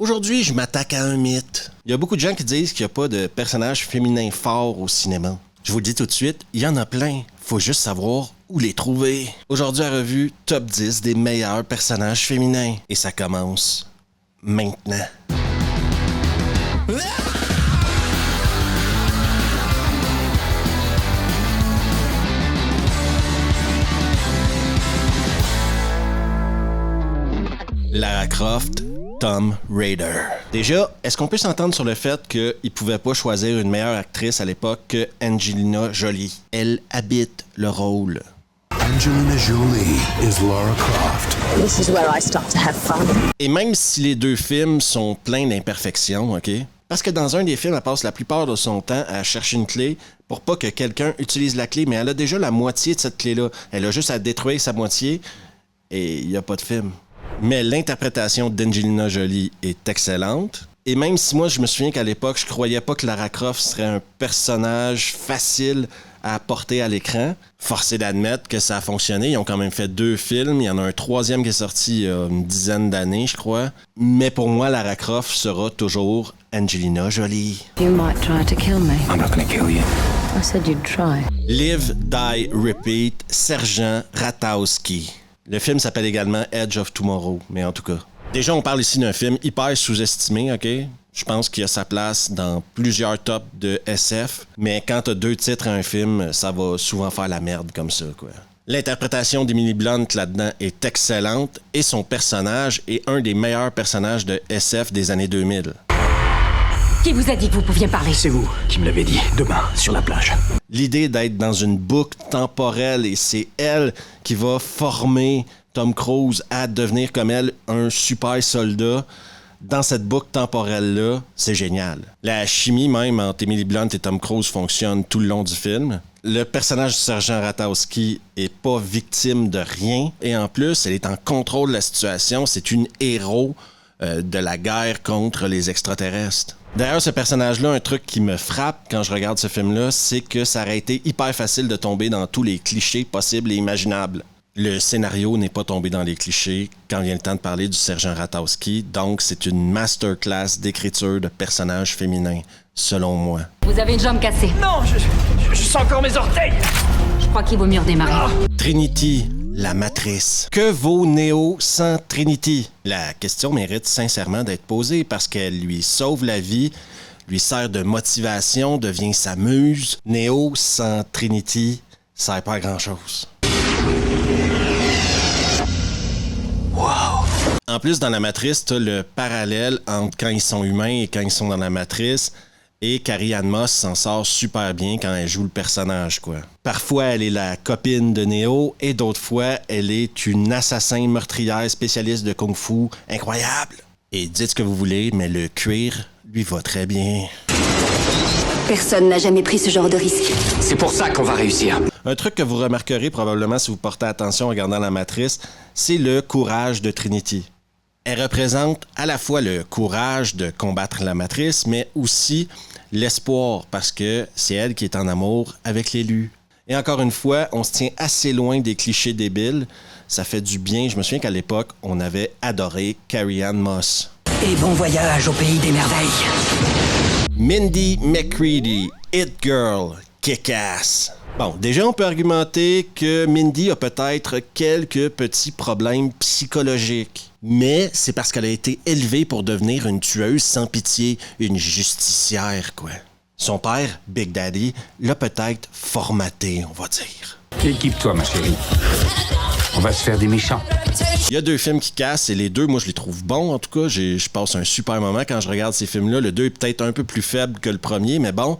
Aujourd'hui, je m'attaque à un mythe. Il y a beaucoup de gens qui disent qu'il n'y a pas de personnage féminin fort au cinéma. Je vous le dis tout de suite, il y en a plein. Faut juste savoir où les trouver. Aujourd'hui à revue, top 10 des meilleurs personnages féminins. Et ça commence maintenant. Lara Croft, Tomb Raider. Déjà, est-ce qu'on peut s'entendre sur le fait qu'il pouvait pas choisir une meilleure actrice à l'époque que Angelina Jolie? Elle habite le rôle. Angelina Jolie is Lara Croft. This is where I start to have fun. Et même si les deux films sont pleins d'imperfections, OK? Parce que dans un des films, elle passe la plupart de son temps à chercher une clé pour pas que quelqu'un utilise la clé, mais elle a déjà la moitié de cette clé-là. Elle a juste à détruire sa moitié et il n'y a pas de film. Mais l'interprétation d'Angelina Jolie est excellente. Et même si moi, je me souviens qu'à l'époque, je croyais pas que Lara Croft serait un personnage facile à porter à l'écran, forcé d'admettre que ça a fonctionné. Ils ont quand même fait 2 films. Il y en a un 3e qui est sorti il y a une dizaine d'années, je crois. Mais pour moi, Lara Croft sera toujours Angelina Jolie. You might try to kill me. I'm not gonna kill you. I said you'd try. Live, Die, Repeat, Sergent Ratowski. Le film s'appelle également Edge of Tomorrow, mais en tout cas. Déjà, on parle ici d'un film hyper sous-estimé, OK? Je pense qu'il a sa place dans plusieurs tops de SF, mais quand t'as 2 titres à un film, ça va souvent faire la merde comme ça, quoi. L'interprétation d'Emily Blunt là-dedans est excellente et son personnage est un des meilleurs personnages de SF des années 2000. Qui vous a dit que vous pouviez parler? C'est vous qui me l'avez dit, demain, sur la plage. L'idée d'être dans une boucle temporelle et c'est elle qui va former Tom Cruise à devenir comme elle un super soldat dans cette boucle temporelle-là, c'est génial. La chimie même entre Emily Blunt et Tom Cruise fonctionne tout le long du film. Le personnage du sergent Ratowski est pas victime de rien et en plus, elle est en contrôle de la situation. C'est une héros de la guerre contre les extraterrestres. D'ailleurs, ce personnage-là, un truc qui me frappe quand je regarde ce film-là, c'est que ça aurait été hyper facile de tomber dans tous les clichés possibles et imaginables. Le scénario n'est pas tombé dans les clichés quand vient le temps de parler du sergent Ratowski, donc c'est une masterclass d'écriture de personnages féminins, selon moi. Vous avez une jambe cassée. Non, je sens encore mes orteils. Je crois qu'il vaut mieux redémarrer. Trinity, la matrice. Que vaut Neo sans Trinity? La question mérite sincèrement d'être posée parce qu'elle lui sauve la vie, lui sert de motivation, devient sa muse. Neo sans Trinity sert pas à grand-chose. Wow. En plus, dans la matrice, t'as le parallèle entre quand ils sont humains et quand ils sont dans la matrice. Et Carrie-Anne Moss s'en sort super bien quand elle joue le personnage, quoi. Parfois, elle est la copine de Neo et d'autres fois, elle est une assassin meurtrière spécialiste de kung-fu incroyable. Et dites ce que vous voulez, mais le cuir lui va très bien. Personne n'a jamais pris ce genre de risque. C'est pour ça qu'on va réussir. Un truc que vous remarquerez probablement si vous portez attention en regardant la matrice, c'est le courage de Trinity. Elle représente à la fois le courage de combattre la matrice, mais aussi l'espoir, parce que c'est elle qui est en amour avec l'élu. Et encore une fois, on se tient assez loin des clichés débiles. Ça fait du bien. Je me souviens qu'à l'époque, on avait adoré Carrie-Anne Moss. Et bon voyage au pays des merveilles. Mindy McCready, It Girl, Kick-Ass. Bon, déjà, on peut argumenter que Mindy a peut-être quelques petits problèmes psychologiques. Mais c'est parce qu'elle a été élevée pour devenir une tueuse sans pitié, une justicière, quoi. Son père, Big Daddy, l'a peut-être formaté, on va dire. Équipe-toi, ma chérie. On va se faire des méchants. Il y a 2 films qui cassent et les 2, moi, je les trouve bons. En tout cas, je passe un super moment quand je regarde ces films-là. Le 2 est peut-être un peu plus faible que le premier, mais bon.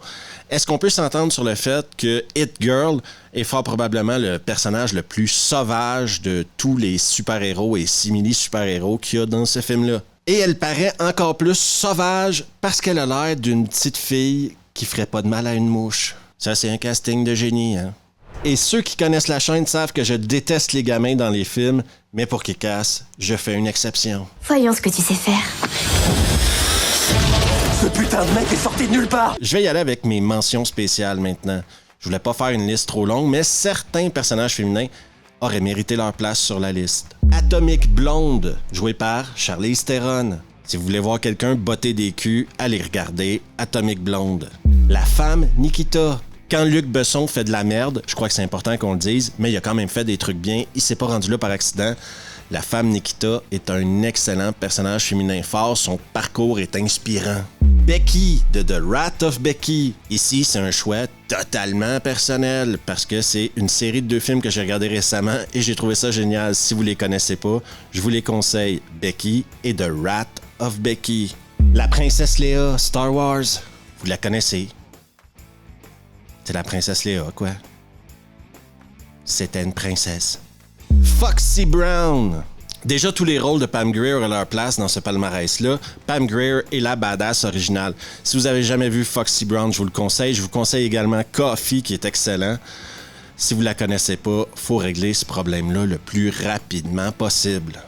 Est-ce qu'on peut s'entendre sur le fait que It Girl est fort probablement le personnage le plus sauvage de tous les super-héros et simili-super-héros qu'il y a dans ce film-là? Et elle paraît encore plus sauvage parce qu'elle a l'air d'une petite fille qui ferait pas de mal à une mouche. Ça, c'est un casting de génie, hein? Et ceux qui connaissent la chaîne savent que je déteste les gamins dans les films, mais pour Kick-Ass, je fais une exception. Voyons ce que tu sais faire. Ce putain de mec est sorti de nulle part. Je vais y aller avec mes mentions spéciales maintenant. Je voulais pas faire une liste trop longue, mais certains personnages féminins auraient mérité leur place sur la liste. Atomic Blonde, jouée par Charlize Theron. Si vous voulez voir quelqu'un botter des culs, allez regarder Atomic Blonde. La femme Nikita. Quand Luc Besson fait de la merde, je crois que c'est important qu'on le dise, mais il a quand même fait des trucs bien, il s'est pas rendu là par accident. La femme Nikita est un excellent personnage féminin fort, son parcours est inspirant. Becky de The Wrath of Becky. Ici, c'est un choix totalement personnel parce que c'est une série de 2 films que j'ai regardé récemment et j'ai trouvé ça génial. Si vous les connaissez pas, je vous les conseille. Becky et The Wrath of Becky. La princesse Léa, Star Wars. Vous la connaissez. C'est la princesse Léa, quoi. C'était une princesse. Foxy Brown. Déjà, tous les rôles de Pam Grier ont leur place dans ce palmarès-là. Pam Grier est la badass originale. Si vous avez jamais vu Foxy Brown, je vous le conseille. Je vous conseille également Coffee, qui est excellent. Si vous la connaissez pas, faut régler ce problème-là le plus rapidement possible.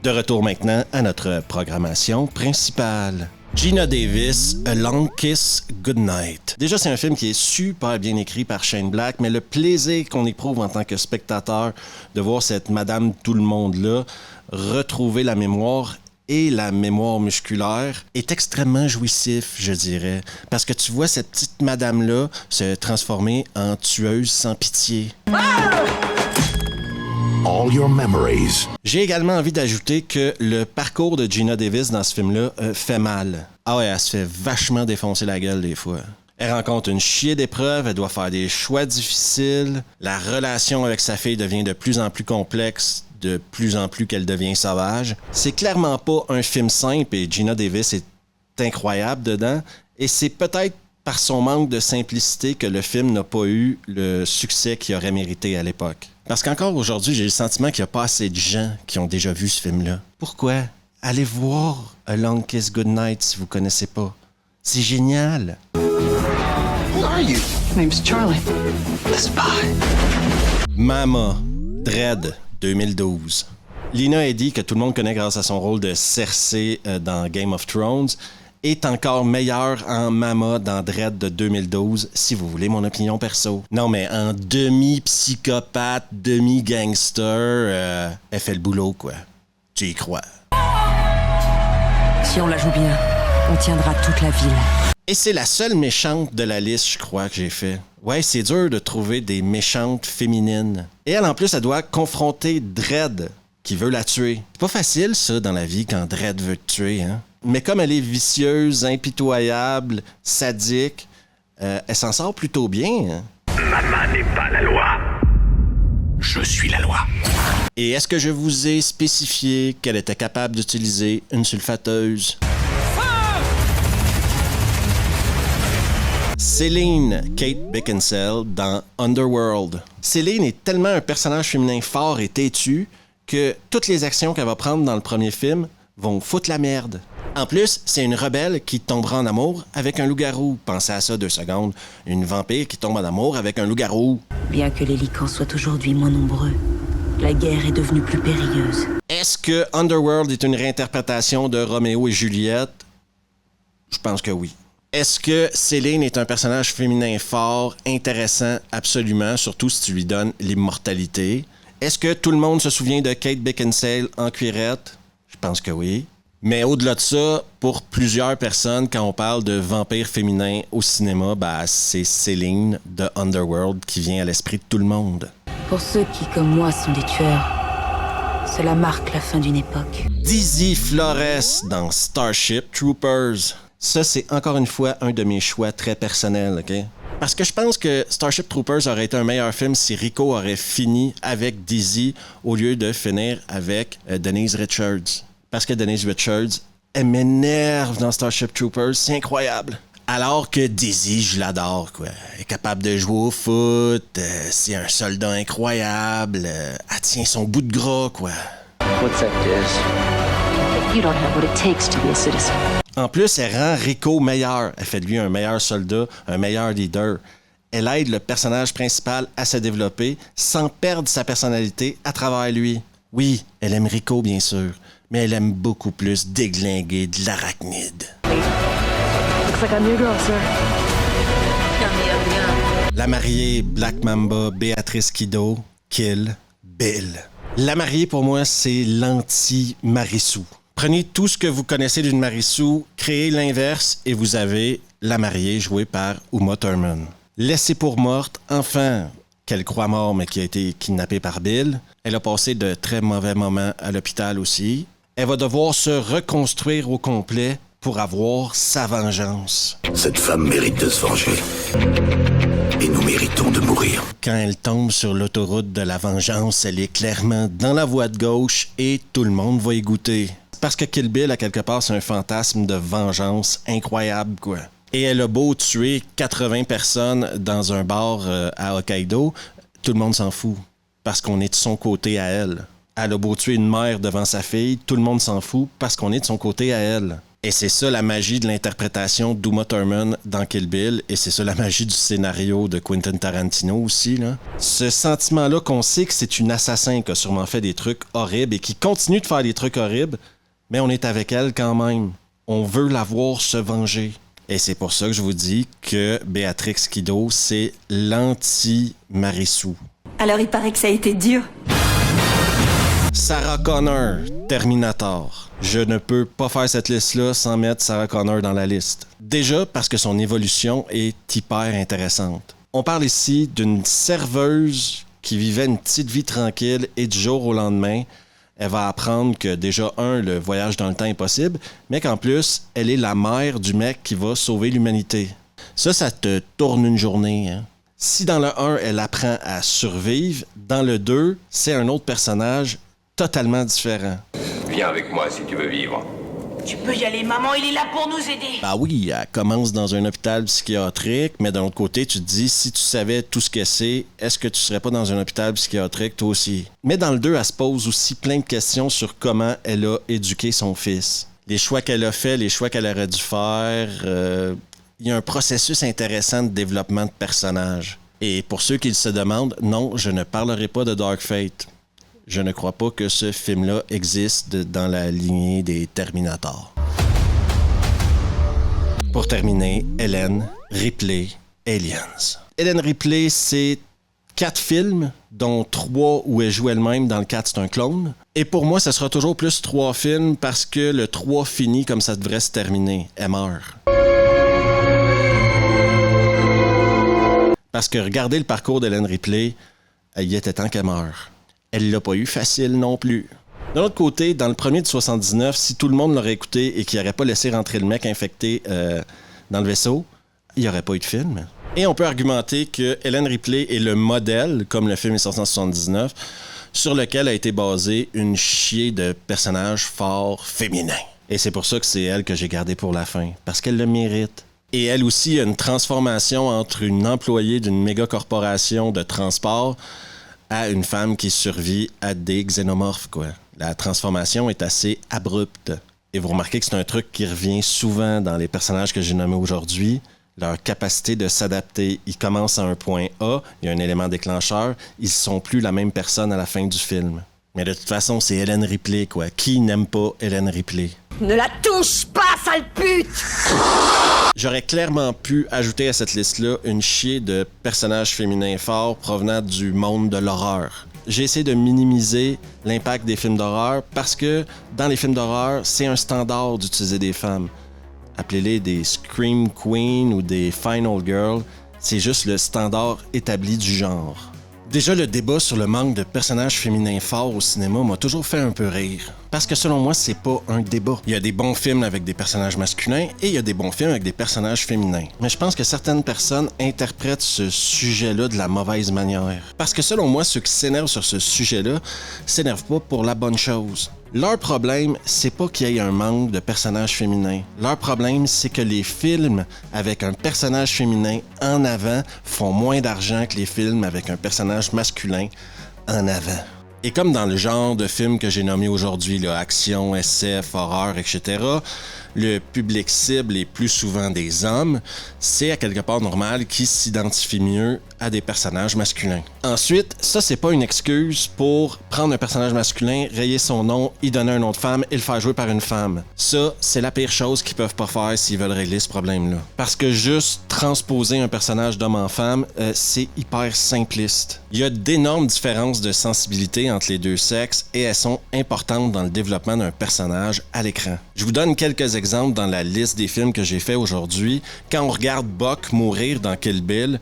De retour maintenant à notre programmation principale. Geena Davis, A Long Kiss Goodnight. Déjà, c'est un film qui est super bien écrit par Shane Black, mais le plaisir qu'on éprouve en tant que spectateur de voir cette Madame Tout-le-Monde-là retrouver la mémoire et la mémoire musculaire est extrêmement jouissif, je dirais. Parce que tu vois cette petite Madame-là se transformer en tueuse sans pitié. All your memories. J'ai également envie d'ajouter que le parcours de Geena Davis dans ce film-là fait mal. Ah ouais, elle se fait vachement défoncer la gueule des fois. Elle rencontre une chier d'épreuves, elle doit faire des choix difficiles. La relation avec sa fille devient de plus en plus complexe, de plus en plus qu'elle devient sauvage. C'est clairement pas un film simple et Geena Davis est incroyable dedans. Et c'est peut-être par son manque de simplicité que le film n'a pas eu le succès qu'il aurait mérité à l'époque. Parce qu'encore aujourd'hui, j'ai le sentiment qu'il n'y a pas assez de gens qui ont déjà vu ce film-là. Pourquoi? Allez voir A Long Kiss Goodnight si vous ne connaissez pas. C'est génial. Who are you? My name's Charlie. The spy. Mama, Dredd, 2012. Lena Headey, que tout le monde connaît grâce à son rôle de Cersei dans Game of Thrones, est encore meilleure en Mama dans Dredd de 2012, si vous voulez mon opinion perso. Non, mais en demi-psychopathe, demi-gangster, elle fait le boulot, quoi. Tu y crois. Si on la joue bien, on tiendra toute la ville. Et c'est la seule méchante de la liste, je crois, que j'ai fait. Ouais, c'est dur de trouver des méchantes féminines. Et elle, en plus, elle doit confronter Dredd, qui veut la tuer. C'est pas facile, ça, dans la vie, quand Dredd veut te tuer, hein? Mais comme elle est vicieuse, impitoyable, sadique, elle s'en sort plutôt bien. Hein? Maman n'est pas la loi. Je suis la loi. Et est-ce que je vous ai spécifié qu'elle était capable d'utiliser une sulfateuse? Céline Kate Beckinsale dans Underworld. Céline est tellement un personnage féminin fort et têtu que toutes les actions qu'elle va prendre dans le premier film vont foutre la merde. En plus, c'est une rebelle qui tombera en amour avec un loup-garou. Pensez à ça 2 secondes. Une vampire qui tombe en amour avec un loup-garou. Bien que les licans soient aujourd'hui moins nombreux, la guerre est devenue plus périlleuse. Est-ce que Underworld est une réinterprétation de Roméo et Juliette? Je pense que oui. Est-ce que Céline est un personnage féminin fort, intéressant? Absolument, surtout si tu lui donnes l'immortalité. Est-ce que tout le monde se souvient de Kate Beckinsale en cuirette? Je pense que oui. Mais au-delà de ça, pour plusieurs personnes, quand on parle de vampires féminins au cinéma, c'est Céline de Underworld qui vient à l'esprit de tout le monde. Pour ceux qui, comme moi, sont des tueurs, cela marque la fin d'une époque. Dizzy Flores dans Starship Troopers. Ça, c'est encore une fois un de mes choix très personnels, OK? Parce que je pense que Starship Troopers aurait été un meilleur film si Rico aurait fini avec Dizzy au lieu de finir avec Denise Richards. Parce que Denise Richards, elle m'énerve dans Starship Troopers, c'est incroyable. Alors que Dizzy, je l'adore, quoi. Elle est capable de jouer au foot, c'est un soldat incroyable, elle tient son bout de gras, quoi. What's that, Diz? You don't have what it takes to be a citizen. En plus, elle rend Rico meilleur. Elle fait de lui un meilleur soldat, un meilleur leader. Elle aide le personnage principal à se développer sans perdre sa personnalité à travers lui. Oui, elle aime Rico, bien sûr, mais elle aime beaucoup plus déglinguer de l'arachnide. Looks like I'm your girl, sir. La mariée, Black Mamba, Béatrice Kiddo, Kill Bill. La mariée, pour moi, c'est l'anti-Marissou. Prenez tout ce que vous connaissez d'une Marie-Sue, créez l'inverse et vous avez la mariée jouée par Uma Thurman. Laissée pour morte, enfant qu'elle croit mort mais qui a été kidnappée par Bill. Elle a passé de très mauvais moments à l'hôpital aussi. Elle va devoir se reconstruire au complet pour avoir sa vengeance. Cette femme mérite de se venger. Et nous méritons de mourir. Quand elle tombe sur l'autoroute de la vengeance, elle est clairement dans la voie de gauche et tout le monde va y goûter. Parce que Kill Bill, à quelque part, c'est un fantasme de vengeance incroyable, quoi. Et elle a beau tuer 80 personnes dans un bar à Hokkaido, tout le monde s'en fout. Parce qu'on est de son côté à elle. Elle a beau tuer une mère devant sa fille, tout le monde s'en fout parce qu'on est de son côté à elle. Et c'est ça la magie de l'interprétation d'Uma Thurman dans Kill Bill, et c'est ça la magie du scénario de Quentin Tarantino aussi, là. Ce sentiment-là qu'on sait que c'est une assassin qui a sûrement fait des trucs horribles et qui continue de faire des trucs horribles, mais on est avec elle quand même. On veut la voir se venger. Et c'est pour ça que je vous dis que Béatrix Kiddo, c'est l'anti-Marie-Sue. Alors il paraît que ça a été dur. Sarah Connor, Terminator. Je ne peux pas faire cette liste-là sans mettre Sarah Connor dans la liste. Déjà parce que son évolution est hyper intéressante. On parle ici d'une serveuse qui vivait une petite vie tranquille et du jour au lendemain, elle va apprendre que déjà, le voyage dans le temps est possible, mais qu'en plus, elle est la mère du mec qui va sauver l'humanité. Ça te tourne une journée, hein? Si dans le 1, elle apprend à survivre, dans le 2, c'est un autre personnage totalement différent. Viens avec moi si tu veux vivre. Tu peux y aller, maman, il est là pour nous aider. Bah oui, elle commence dans un hôpital psychiatrique, mais d'un autre côté, tu te dis, si tu savais tout ce que c'est, est-ce que tu serais pas dans un hôpital psychiatrique toi aussi? Mais dans le 2, elle se pose aussi plein de questions sur comment elle a éduqué son fils. Les choix qu'elle a fait, les choix qu'elle aurait dû faire. Il y a un processus intéressant de développement de personnage. Et pour ceux qui se demandent, non, je ne parlerai pas de Dark Fate. Je ne crois pas que ce film-là existe dans la lignée des Terminator. Pour terminer, Ellen Ripley, Aliens. Ellen Ripley, c'est 4 films, dont 3 où elle joue elle-même. Dans le 4, c'est un clone. Et pour moi, ça sera toujours plus 3 films parce que le 3 finit comme ça devrait se terminer. Elle meurt. Parce que regardez le parcours d'Ellen Ripley, il était temps qu'elle meure. Elle l'a pas eu facile non plus. D'un autre côté, dans le premier de 79, si tout le monde l'aurait écouté et qu'il n'aurait pas laissé rentrer le mec infecté dans le vaisseau, il n'y aurait pas eu de film. Et on peut argumenter que Ellen Ripley est le modèle, comme le film est sorti en 79, sur lequel a été basé une chier de personnages forts féminins. Et c'est pour ça que c'est elle que j'ai gardée pour la fin, parce qu'elle le mérite. Et elle aussi a une transformation entre une employée d'une méga corporation de transport à une femme qui survit à des xénomorphes, quoi. La transformation est assez abrupte. Et vous remarquez que c'est un truc qui revient souvent dans les personnages que j'ai nommés aujourd'hui. Leur capacité de s'adapter. Ils commencent à un point A, il y a un élément déclencheur, ils sont plus la même personne à la fin du film. Mais de toute façon, c'est Ellen Ripley, quoi. Qui n'aime pas Ellen Ripley? Ne la touche pas, sale pute! J'aurais clairement pu ajouter à cette liste-là une chier de personnages féminins forts provenant du monde de l'horreur. J'ai essayé de minimiser l'impact des films d'horreur parce que dans les films d'horreur, c'est un standard d'utiliser des femmes. Appelez-les des Scream Queen ou des Final Girl, c'est juste le standard établi du genre. Déjà, le débat sur le manque de personnages féminins forts au cinéma m'a toujours fait un peu rire. Parce que selon moi, c'est pas un débat. Il y a des bons films avec des personnages masculins et il y a des bons films avec des personnages féminins. Mais je pense que certaines personnes interprètent ce sujet-là de la mauvaise manière. Parce que selon moi, ceux qui s'énervent sur ce sujet-là s'énervent pas pour la bonne chose. Leur problème, c'est pas qu'il y ait un manque de personnages féminins. Leur problème, c'est que les films avec un personnage féminin en avant font moins d'argent que les films avec un personnage masculin en avant. Et comme dans le genre de films que j'ai nommé aujourd'hui, là, action, SF, horreur, etc., le public cible est plus souvent des hommes, c'est à quelque part normal qu'ils s'identifient mieux à des personnages masculins. Ensuite, ça c'est pas une excuse pour prendre un personnage masculin, rayer son nom, y donner un nom de femme et le faire jouer par une femme. Ça, c'est la pire chose qu'ils peuvent pas faire s'ils veulent régler ce problème-là. Parce que juste transposer un personnage d'homme en femme, c'est hyper simpliste. Il y a d'énormes différences de sensibilité entre les deux sexes et elles sont importantes dans le développement d'un personnage à l'écran. Je vous donne quelques exemples dans la liste des films que j'ai fait aujourd'hui. Quand on regarde Buck mourir dans Kill Bill,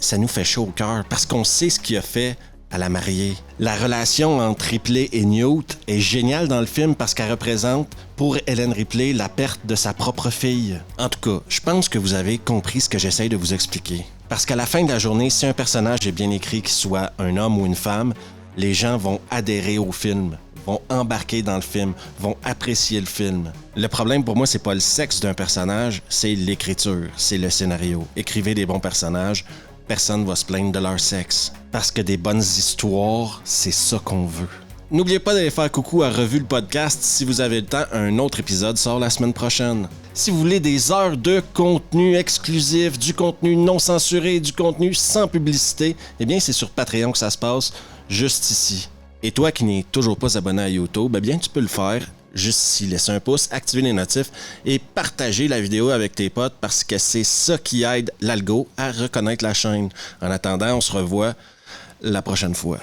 ça nous fait chaud au cœur parce qu'on sait ce qu'il a fait à la mariée. La relation entre Ripley et Newt est géniale dans le film parce qu'elle représente pour Ellen Ripley la perte de sa propre fille. En tout cas, je pense que vous avez compris ce que j'essaye de vous expliquer. Parce qu'à la fin de la journée, si un personnage est bien écrit, qu'il soit un homme ou une femme, les gens vont adhérer au film, vont embarquer dans le film, vont apprécier le film. Le problème pour moi, c'est pas le sexe d'un personnage, c'est l'écriture, c'est le scénario. Écrivez des bons personnages, personne va se plaindre de leur sexe. Parce que des bonnes histoires, c'est ça qu'on veut. N'oubliez pas d'aller faire coucou à Revue le podcast. Si vous avez le temps, un autre épisode sort la semaine prochaine. Si vous voulez des heures de contenu exclusif, du contenu non censuré, du contenu sans publicité, eh bien c'est sur Patreon que ça se passe, juste ici. Et toi qui n'es toujours pas abonné à YouTube, eh bien tu peux le faire. Juste ici, laisser un pouce, activer les notifs et partager la vidéo avec tes potes parce que c'est ça qui aide l'algo à reconnaître la chaîne. En attendant, on se revoit la prochaine fois.